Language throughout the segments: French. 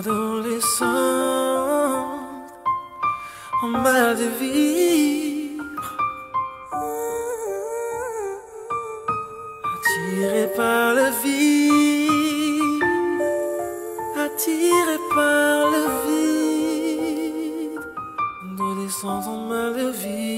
Adolescente, en mal de vivre, attiré par le vide, attiré par le vide, adolescente en mal de vivre.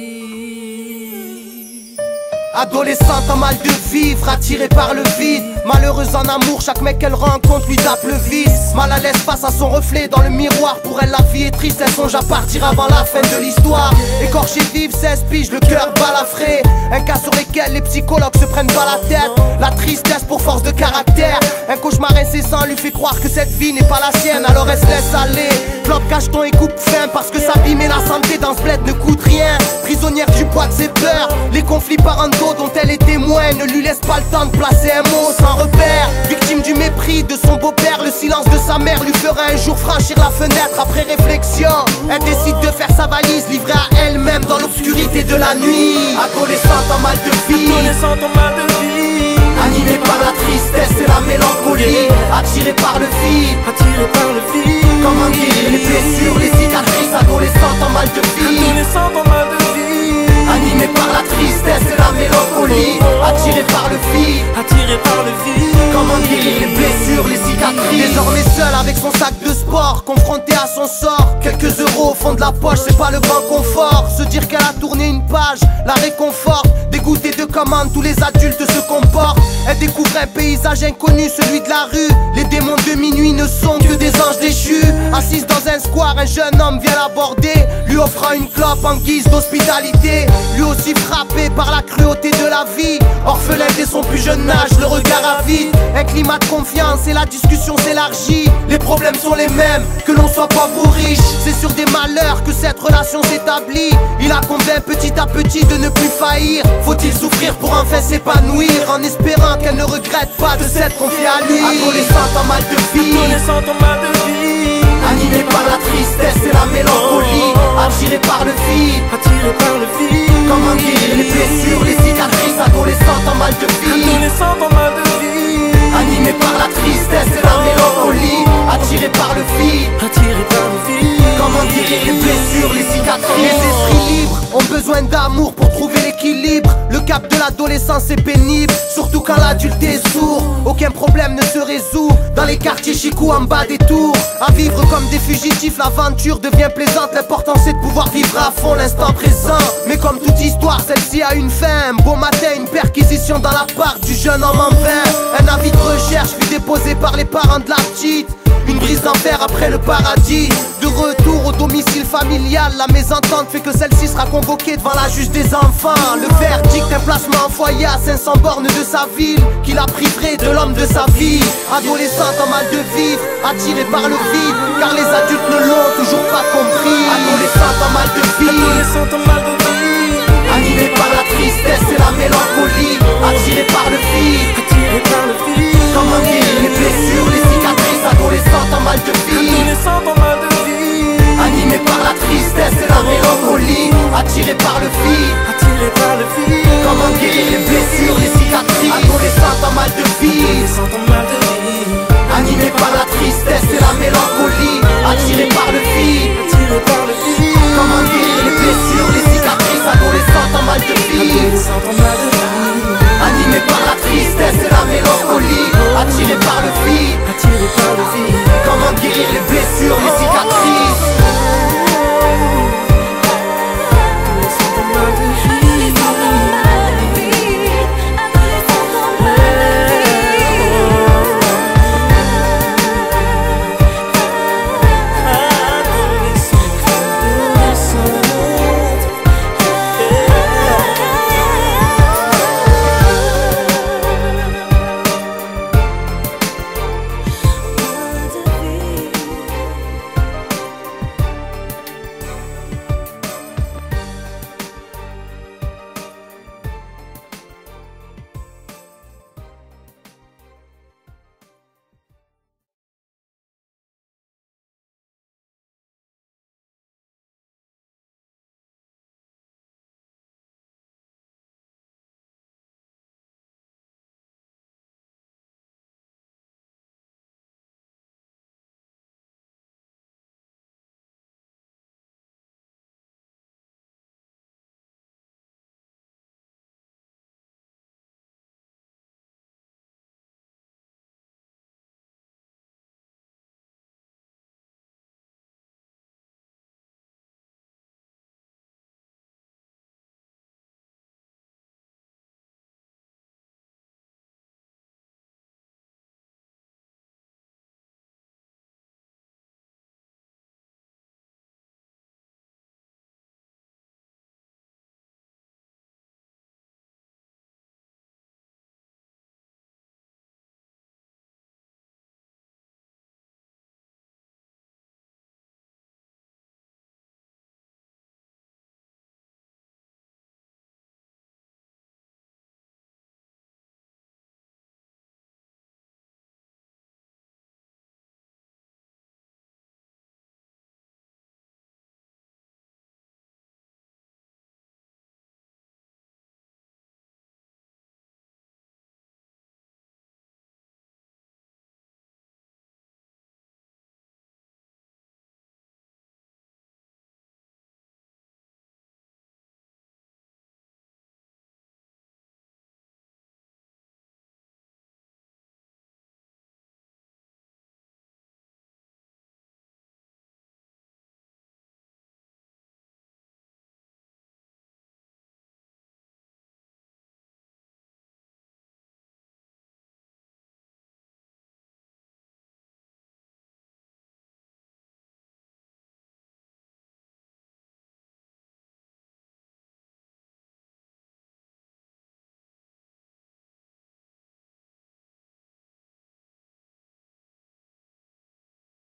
Adolescente en mal de vivre, attirée par le vide. Malheureuse en amour, chaque mec qu'elle rencontre lui tape le vice. Mal à l'aise face à son reflet dans le miroir. Pour elle la vie est triste, elle songe à partir avant la fin de l'histoire. Écorchée vive, 16 piges, le cœur balafré. Un cas sur lequel les psychologues se prennent pas la tête. La tristesse pour force de caractère. Un cauchemar incessant lui fait croire que cette vie n'est pas la sienne. Alors elle se laisse aller, clope, cacheton et coupe fin. Parce que s'abîmer la santé dans ce bled ne coûte rien. Prisonnière du poids de ses peurs, les conflits parentaux dont elle est témoin ne lui laissent pas le temps de placer un mot sans repère. Victime du mépris de son beau-père, le silence de sa mère lui fera un jour franchir la fenêtre. Après réflexion, elle décide de faire sa valise, livrée à elle-même dans l'obscurité de la nuit. Adolescente en mal de vie, Adolescente en mal de vie, animée par la tristesse et la mélancolie, attirée par le vide, attiré par le vide. comment guérir les blessures, les cicatrices. Adolescente en mal de vie, Adolescente en mal de vie, animée par la tristesse et la mélancolie, attirée par le vide, attiré par le vide. comment guérir les blessures, les cicatrices. Désormais seule avec son sac de sport, confrontée à son sort. Quelques euros au fond de la poche, c'est pas le grand confort. Se dire qu'elle a tourné une page, la réconforte. Dégoûtée de comment tous les adultes se comportent. Elle découvre un paysage inconnu, celui de la rue. Les démons de minuit ne sont que des anges déchus. Assise dans un square, un jeune homme vient l'aborder, lui offrant une clope en guise d'hospitalité. Lui aussi frappé par la cruauté de la vie, orphelin dès son plus jeune âge, le regard avide. Un climat de confiance et la discussion s'élargit. Les problèmes sont les mêmes, que l'on soit pauvre ou riche. C'est sur des malheurs que cette relation s'établit. Il a convainc petit à petit de ne plus faillir. Faut-il souffrir pour enfin s'épanouir, en espérant qu'elle ne regrette pas de s'être confiée à lui. Adolescente en mal de vie, Adolescente en mal de vie, animée par la tristesse et la mélancolie, attirée par le vide, attiré par le vide. comment guérir les blessures, les cicatrices. Adolescente en mal de vie, Adolescente en mal de vie, animée par la tristesse et la mélancolie, attirée par le vide, attiré par le vide. comment guérir les blessures, les cicatrices. Les esprits libres ont besoin d'amour pour trouver l'équilibre. Le cap de l'adolescence est pénible, surtout quand l'adulte est sourd. Aucun problème ne se résout dans les quartiers chicous en bas des tours. À vivre comme des fugitifs, l'aventure devient plaisante. L'important c'est de pouvoir vivre à fond l'instant présent. Mais comme toute histoire, celle-ci a une fin. Un beau matin, une perquisition dans l'appart du jeune homme en vain. Un avis de recherche fut déposé par les parents de la petite. Une brise d'enfer après le paradis. De retour au domicile familial, la mésentente fait que celle-ci sera convoquée devant la juge des enfants. Le verdict, un placement en foyer à 500 bornes de sa ville, qui la priverait de l'homme de sa vie. Adolescente en mal de vivre, attirée par le vide, car les adultes ne l'ont toujours pas compris. Adolescente en mal de vie, Adolescente en mal de vie, animée par la tristesse et la mélancolie, attirée par le vide, attiré par le vide. comment guérir les blessures, les cicatrices. Adolescente en mal de vie, Adolescente en mal de vie, animée par la tristesse et la mélancolie, attirée par le vide, attiré par le vide. comment guérir les blessures, les cicatrices. Adolescente en mal de vie,